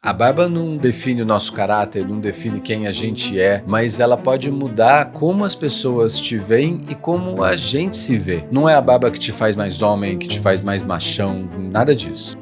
A barba não define o nosso caráter, não define quem a gente é, mas ela pode mudar como as pessoas te veem e como a gente se vê. Não é a barba que te faz mais homem, que te faz mais machão, nada disso.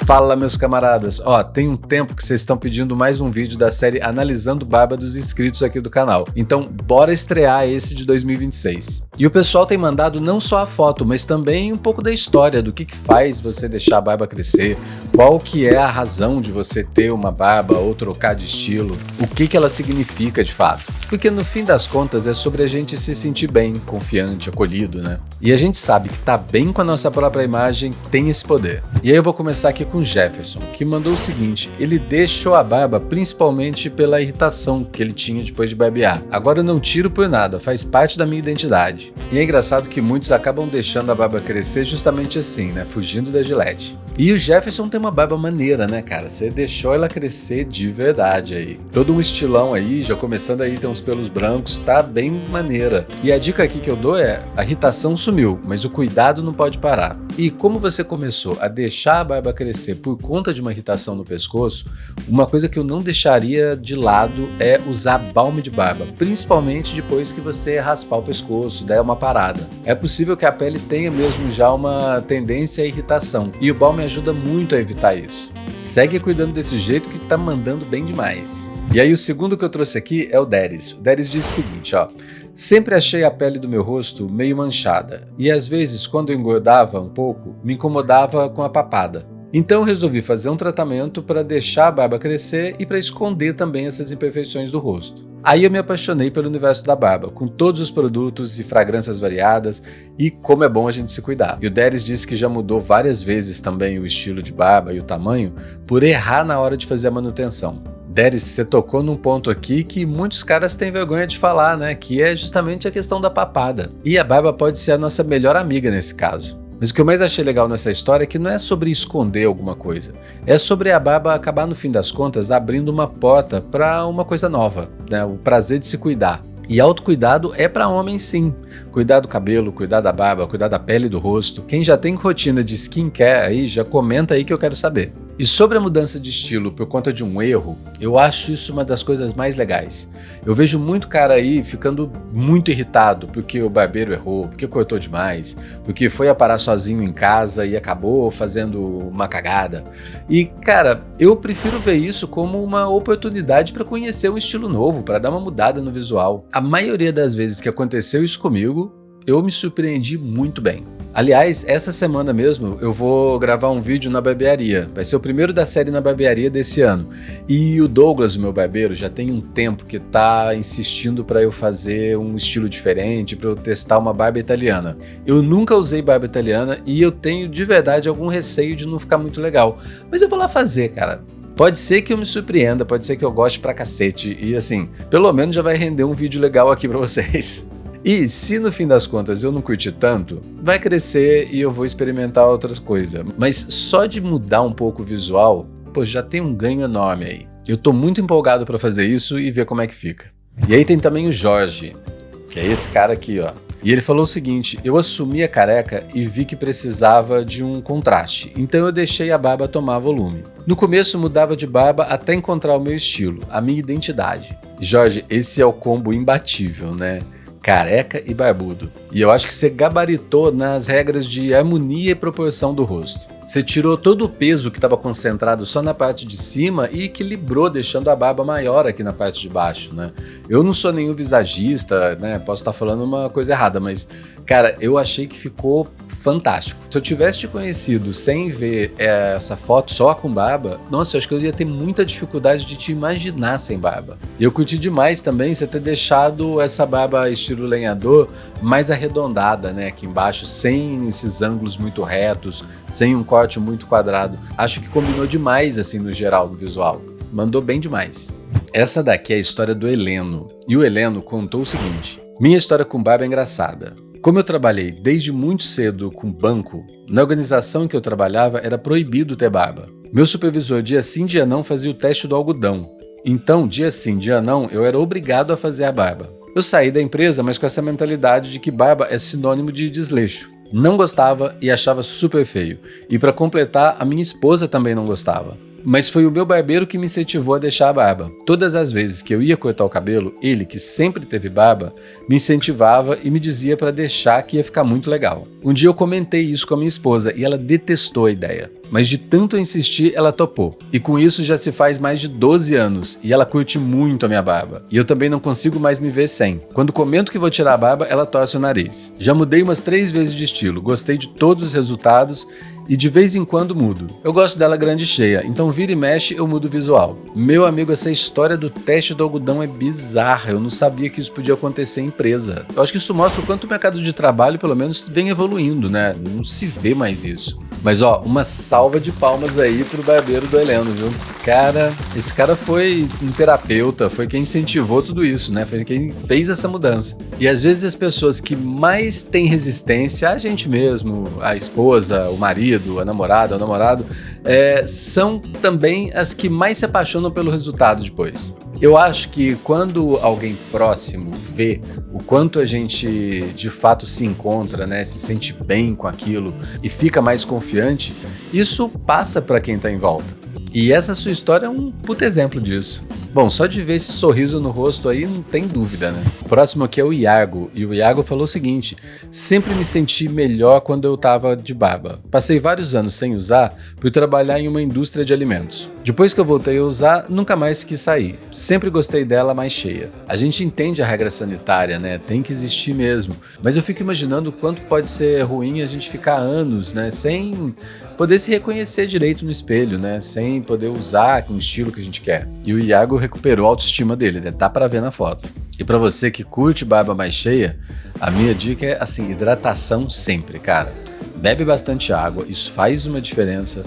Fala, meus camaradas, tem um tempo que vocês estão pedindo mais um vídeo da série Analisando Barba dos inscritos aqui do canal, então bora estrear esse de 2026. E o pessoal tem mandado não só a foto, mas também um pouco da história, do que faz você deixar a barba crescer, qual que é a razão de você ter uma barba ou trocar de estilo, o que ela significa de fato. Porque no fim das contas é sobre a gente se sentir bem, confiante, acolhido, né? E a gente sabe que tá bem com a nossa própria imagem tem esse poder. E aí eu vou começar aqui com o Jefferson, que mandou o seguinte: ele deixou a barba principalmente pela irritação que ele tinha depois de barbear. Agora eu não tiro por nada, faz parte da minha identidade. E é engraçado que muitos acabam deixando a barba crescer justamente assim, né? Fugindo da Gillette. E o Jefferson tem uma barba maneira, né, cara? Você deixou ela crescer de verdade aí. Todo um estilão aí, já começando aí, tem uns pelos brancos, tá bem maneira. E a dica aqui que eu dou é: a irritação sumiu, mas o cuidado não pode parar. E como você começou a deixar a barba crescer por conta de uma irritação no pescoço, uma coisa que eu não deixaria de lado é usar balme de barba, principalmente depois que você raspar o pescoço, der uma parada. É possível que a pele tenha mesmo já uma tendência à irritação, e o balme ajuda muito a evitar isso. Segue cuidando desse jeito que tá mandando bem demais. E aí o segundo que eu trouxe aqui é o Deres. O Deres diz o seguinte, sempre achei a pele do meu rosto meio manchada, e às vezes quando eu engordava um pouco, me incomodava com a papada. Então resolvi fazer um tratamento para deixar a barba crescer e para esconder também essas imperfeições do rosto. Aí eu me apaixonei pelo universo da barba, com todos os produtos e fragrâncias variadas, e como é bom a gente se cuidar. E o Deres disse que já mudou várias vezes também o estilo de barba e o tamanho por errar na hora de fazer a manutenção. Deres, você tocou num ponto aqui que muitos caras têm vergonha de falar, né? Que é justamente a questão da papada. E a barba pode ser a nossa melhor amiga nesse caso. Mas o que eu mais achei legal nessa história é que não é sobre esconder alguma coisa, é sobre a barba acabar no fim das contas abrindo uma porta para uma coisa nova, né? O prazer de se cuidar. E autocuidado é para homem sim. Cuidar do cabelo, cuidar da barba, cuidar da pele e do rosto. Quem já tem rotina de skincare aí, já comenta aí que eu quero saber. E sobre a mudança de estilo por conta de um erro, eu acho isso uma das coisas mais legais. Eu vejo muito cara aí ficando muito irritado porque o barbeiro errou, porque cortou demais, porque foi aparar sozinho em casa e acabou fazendo uma cagada. E cara, eu prefiro ver isso como uma oportunidade para conhecer um estilo novo, para dar uma mudada no visual. A maioria das vezes que aconteceu isso comigo, eu me surpreendi muito bem. Aliás, essa semana mesmo eu vou gravar um vídeo na barbearia. Vai ser o primeiro da série na barbearia desse ano. E o Douglas, o meu barbeiro, já tem um tempo que tá insistindo para eu fazer um estilo diferente, para eu testar uma barba italiana. Eu nunca usei barba italiana e eu tenho de verdade algum receio de não ficar muito legal. Mas eu vou lá fazer, cara. Pode ser que eu me surpreenda, pode ser que eu goste pra cacete. E assim, pelo menos já vai render um vídeo legal aqui pra vocês. E se no fim das contas eu não curtir tanto, vai crescer e eu vou experimentar outras coisas. Mas só de mudar um pouco o visual, já tem um ganho enorme aí. Eu tô muito empolgado para fazer isso e ver como é que fica. E aí tem também o Jorge, que é esse cara aqui, E ele falou o seguinte: eu assumi a careca e vi que precisava de um contraste, então eu deixei a barba tomar volume. No começo mudava de barba até encontrar o meu estilo, a minha identidade. Jorge, esse é o combo imbatível, né? Careca e barbudo. E eu acho que você gabaritou nas regras de harmonia e proporção do rosto. Você tirou todo o peso que estava concentrado só na parte de cima e equilibrou, deixando a barba maior aqui na parte de baixo, né? Eu não sou nenhum visagista, né? Posso estar falando uma coisa errada, mas, cara, eu achei que ficou fantástico. Se eu tivesse te conhecido sem ver essa foto só com barba, nossa, eu acho que eu ia ter muita dificuldade de te imaginar sem barba. E eu curti demais também você ter deixado essa barba estilo lenhador mais arredondada, né, aqui embaixo, sem esses ângulos muito retos, sem um corte muito quadrado. Acho que combinou demais, assim, no geral, do visual. Mandou bem demais. Essa daqui é a história do Heleno. E o Heleno contou o seguinte: minha história com barba é engraçada. Como eu trabalhei desde muito cedo com banco, na organização em que eu trabalhava era proibido ter barba. Meu supervisor dia sim, dia não fazia o teste do algodão. Então, dia sim, dia não, eu era obrigado a fazer a barba. Eu saí da empresa, mas com essa mentalidade de que barba é sinônimo de desleixo. não gostava e achava super feio. E para completar, a minha esposa também não gostava. Mas foi o meu barbeiro que me incentivou a deixar a barba. Todas as vezes que eu ia cortar o cabelo, ele, que sempre teve barba, me incentivava e me dizia para deixar, que ia ficar muito legal. Um dia eu comentei isso com a minha esposa e ela detestou a ideia. Mas de tanto eu insistir, ela topou. E com isso já se faz mais de 12 anos e ela curte muito a minha barba. E eu também não consigo mais me ver sem. Quando comento que vou tirar a barba, ela torce o nariz. Já mudei umas 3 vezes de estilo, gostei de todos os resultados e de vez em quando mudo. Eu gosto dela grande e cheia, então vira e mexe eu mudo o visual. Meu amigo, essa história do teste do algodão é bizarra, eu não sabia que isso podia acontecer em empresa. Eu acho que isso mostra o quanto o mercado de trabalho pelo menos vem evoluindo, né? Não se vê mais isso. Mas ó, uma salva de palmas aí pro barbeiro do Heleno, viu? Cara, esse cara foi um terapeuta, foi quem incentivou tudo isso, né? Foi quem fez essa mudança. E às vezes as pessoas que mais têm resistência, a gente mesmo, a esposa, o marido, a namorada, o namorado, são também as que mais se apaixonam pelo resultado depois. Eu acho que quando alguém próximo vê o quanto a gente de fato se encontra, né, se sente bem com aquilo e fica mais confiante, isso passa para quem está em volta. E essa sua história é um puto exemplo disso. Bom, só de ver esse sorriso no rosto aí não tem dúvida, né? O próximo aqui é o Iago, e o Iago falou o seguinte: sempre me senti melhor quando eu tava de barba. Passei vários anos sem usar por trabalhar em uma indústria de alimentos. Depois que eu voltei a usar, nunca mais quis sair. Sempre gostei dela mais cheia. A gente entende a regra sanitária, né? Tem que existir mesmo. Mas eu fico imaginando o quanto pode ser ruim a gente ficar anos, né? Sem poder se reconhecer direito no espelho, né? Sem poder usar com o estilo que a gente quer. E o Iago recuperou a autoestima dele, né? Dá pra ver na foto. E pra você que curte barba mais cheia, a minha dica é assim, hidratação sempre, cara. Bebe bastante água, isso faz uma diferença.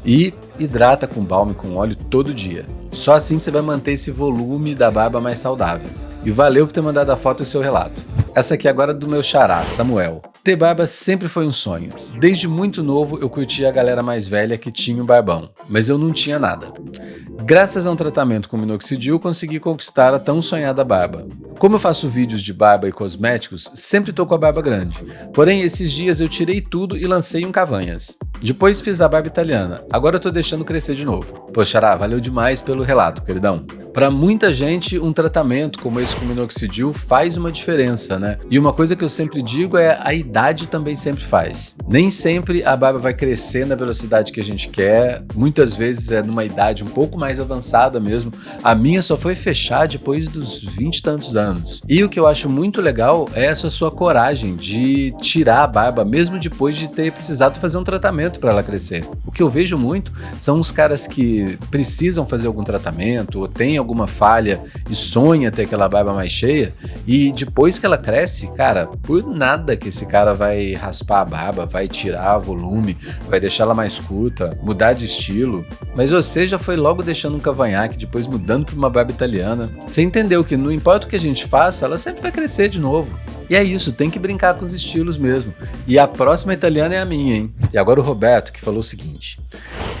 E hidrata com balme, com óleo todo dia. Só assim você vai manter esse volume da barba mais saudável. E valeu por ter mandado a foto e o seu relato. Essa aqui agora é do meu xará, Samuel. Ter barba sempre foi um sonho. Desde muito novo eu curtia a galera mais velha que tinha um barbão, mas eu não tinha nada. Graças a um tratamento com minoxidil, consegui conquistar a tão sonhada barba. Como eu faço vídeos de barba e cosméticos, sempre tô com a barba grande. Porém, esses dias eu tirei tudo e lancei um cavanhas. Depois fiz a barba italiana, agora eu tô deixando crescer de novo. Pô, xará, valeu demais pelo relato, queridão. Pra muita gente, um tratamento como esse com minoxidil faz uma diferença, né? E uma coisa que eu sempre digo é a idade também sempre faz. Nem sempre a barba vai crescer na velocidade que a gente quer, muitas vezes é numa idade um pouco mais avançada mesmo. A minha só foi fechar depois dos 20 e tantos anos. E o que eu acho muito legal é essa sua coragem de tirar a barba, mesmo depois de ter precisado fazer um tratamento para ela crescer. O que eu vejo muito são os caras que precisam fazer algum tratamento ou têm alguma falha e sonha ter aquela barba mais cheia, e depois que ela cresce, cara, por nada que esse cara vai raspar a barba, vai tirar volume, vai deixar ela mais curta, mudar de estilo. Mas você já foi logo deixando um cavanhaque, depois mudando para uma barba italiana. Você entendeu que não importa o que a gente faça, ela sempre vai crescer de novo. E é isso, tem que brincar com os estilos mesmo. E a próxima italiana é a minha, hein? E agora o Roberto, que falou o seguinte: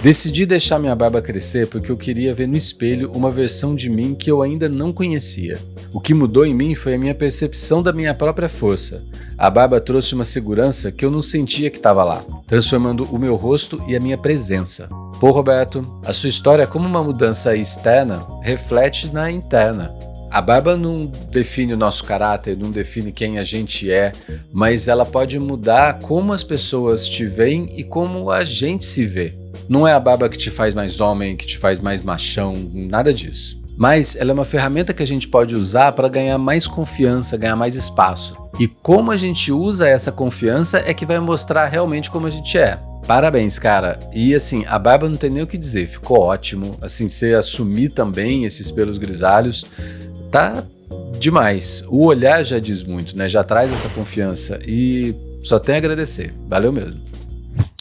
decidi deixar minha barba crescer porque eu queria ver no espelho uma versão de mim que eu ainda não conhecia. O que mudou em mim foi a minha percepção da minha própria força. A barba trouxe uma segurança que eu não sentia que estava lá, transformando o meu rosto e a minha presença. Pô, Roberto, a sua história, como uma mudança externa, reflete na interna. A barba não define o nosso caráter, não define quem a gente é, mas ela pode mudar como as pessoas te veem e como a gente se vê. Não é a barba que te faz mais homem, que te faz mais machão, nada disso. Mas ela é uma ferramenta que a gente pode usar para ganhar mais confiança, ganhar mais espaço. E como a gente usa essa confiança é que vai mostrar realmente como a gente é. Parabéns, cara. E assim, a barba não tem nem o que dizer, ficou ótimo. Assim, você assumir também esses pelos grisalhos, tá demais. O olhar já diz muito, né? Já traz essa confiança e só tem a agradecer. Valeu mesmo.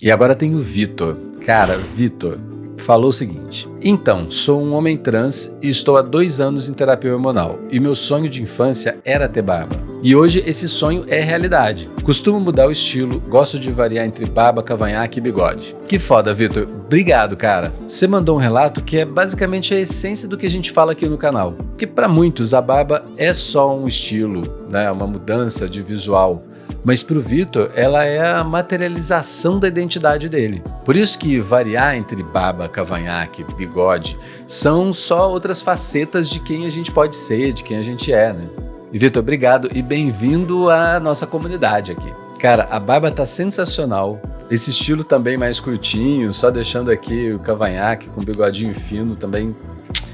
E agora tem o Vitor. Cara, Vitor falou o seguinte: então, sou um homem trans e estou há 2 anos em terapia hormonal e meu sonho de infância era ter barba. E hoje esse sonho é realidade. Costumo mudar o estilo, gosto de variar entre barba, cavanhaque e bigode. Que foda, Vitor. Obrigado, cara. Você mandou um relato que é basicamente a essência do que a gente fala aqui no canal. Que para muitos a barba é só um estilo, né? Uma mudança de visual. mas pro Vitor ela é a materialização da identidade dele. Por isso que variar entre barba, cavanhaque, bigode são só outras facetas de quem a gente pode ser, de quem a gente é, né? E Vitor, obrigado e bem-vindo à nossa comunidade aqui. Cara, a barba tá sensacional, esse estilo também mais curtinho, só deixando aqui o cavanhaque com bigodinho fino também.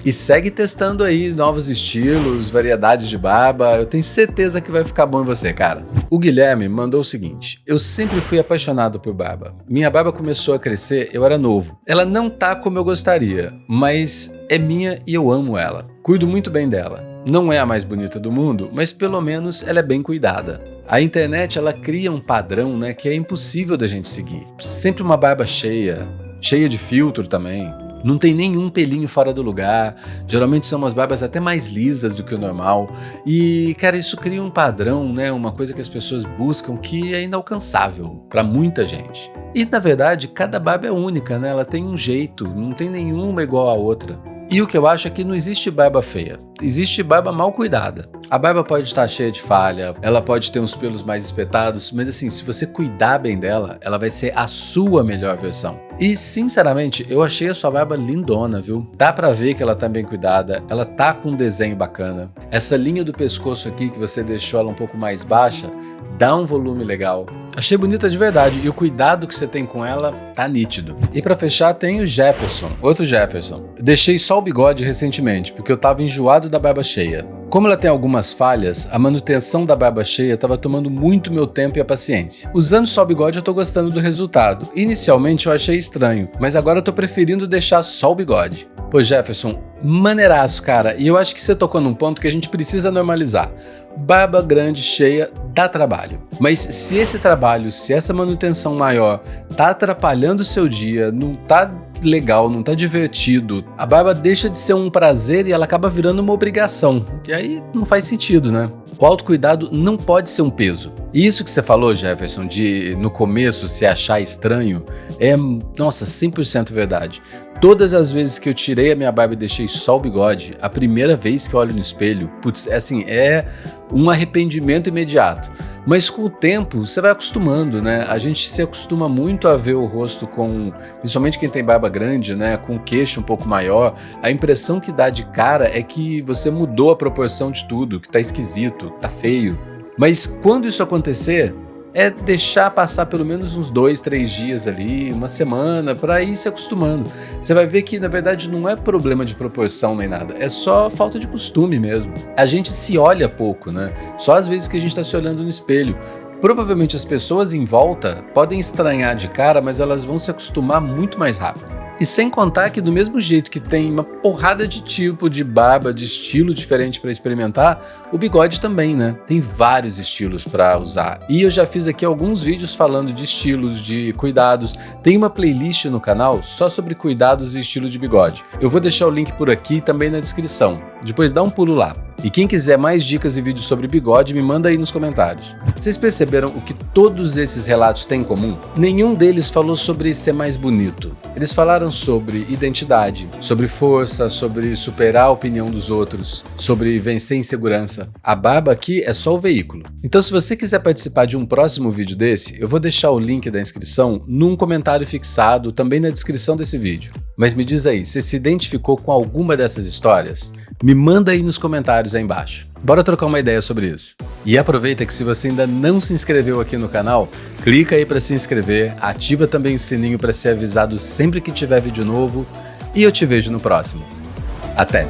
E segue testando aí novos estilos, variedades de barba, eu tenho certeza que vai ficar bom em você, cara. O Guilherme mandou o seguinte: eu sempre fui apaixonado por barba. Minha barba começou a crescer, eu era novo. Ela não tá como eu gostaria, mas é minha e eu amo ela. Cuido muito bem dela. Não é a mais bonita do mundo, mas pelo menos ela é bem cuidada. A internet, ela cria um padrão, né, que é impossível da gente seguir. Sempre uma barba cheia de filtro também. Não tem nenhum pelinho fora do lugar, geralmente são umas barbas até mais lisas do que o normal. E, cara, isso cria um padrão, né, uma coisa que as pessoas buscam que é inalcançável para muita gente. E, na verdade, cada barba é única, né, ela tem um jeito, não tem nenhuma igual à outra. E o que eu acho é que não existe barba feia, existe barba mal cuidada. A barba pode estar cheia de falha, ela pode ter uns pelos mais espetados, mas assim, se você cuidar bem dela, ela vai ser a sua melhor versão. E sinceramente, eu achei a sua barba lindona, viu? Dá pra ver que ela tá bem cuidada, ela tá com um desenho bacana. Essa linha do pescoço aqui, que você deixou ela um pouco mais baixa, dá um volume legal. Achei bonita de verdade e o cuidado que você tem com ela tá nítido. E pra fechar tem o Jefferson, outro Jefferson. Eu deixei só o bigode recentemente, porque eu tava enjoado da barba cheia. Como ela tem algumas falhas, a manutenção da barba cheia estava tomando muito meu tempo e a paciência. Usando só o bigode eu tô gostando do resultado. Inicialmente eu achei estranho, mas agora eu tô preferindo deixar só o bigode. Pô, Jefferson, maneiraço, cara, e eu acho que você tocou num ponto que a gente precisa normalizar. Barba grande, cheia, dá trabalho. Mas se esse trabalho, se essa manutenção maior tá atrapalhando o seu dia, não tá legal, não tá divertido, a barba deixa de ser um prazer e ela acaba virando uma obrigação, que aí não faz sentido, né? O autocuidado não pode ser um peso. E isso que você falou, Jefferson, de no começo se achar estranho, é, nossa, 100% verdade. Todas as vezes que eu tirei a minha barba e deixei só o bigode, a primeira vez que eu olho no espelho, putz, assim, é um arrependimento imediato. Mas com o tempo, você vai acostumando, né? A gente se acostuma muito a ver o rosto com, principalmente quem tem barba grande, né? Com o queixo um pouco maior. A impressão que dá de cara é que você mudou a proporção de tudo, que tá esquisito, tá feio. Mas quando isso acontecer, é deixar passar pelo menos uns 2, 3 dias ali, uma semana, para ir se acostumando. Você vai ver que, na verdade, não é problema de proporção nem nada, é só falta de costume mesmo. A gente se olha pouco, né? Só às vezes que a gente está se olhando no espelho. Provavelmente as pessoas em volta podem estranhar de cara, mas elas vão se acostumar muito mais rápido. E sem contar que do mesmo jeito que tem uma porrada de tipo de barba, de estilo diferente para experimentar, o bigode também, né? Tem vários estilos para usar. E eu já fiz aqui alguns vídeos falando de estilos, de cuidados. Tem uma playlist no canal só sobre cuidados e estilo de bigode. Eu vou deixar o link por aqui e também na descrição. Depois dá um pulo lá. E quem quiser mais dicas e vídeos sobre bigode, me manda aí nos comentários. Vocês perceberam o que todos esses relatos têm em comum? Nenhum deles falou sobre ser mais bonito. Eles falaram sobre identidade, sobre força, sobre superar a opinião dos outros, sobre vencer insegurança. A barba aqui é só o veículo. Então, se você quiser participar de um próximo vídeo desse, eu vou deixar o link da inscrição num comentário fixado, também na descrição desse vídeo. Mas me diz aí, você se identificou com alguma dessas histórias? Me manda aí nos comentários aí embaixo. Bora trocar uma ideia sobre isso. E aproveita que se você ainda não se inscreveu aqui no canal, clica aí para se inscrever, ativa também o sininho para ser avisado sempre que tiver vídeo novo e eu te vejo no próximo. Até!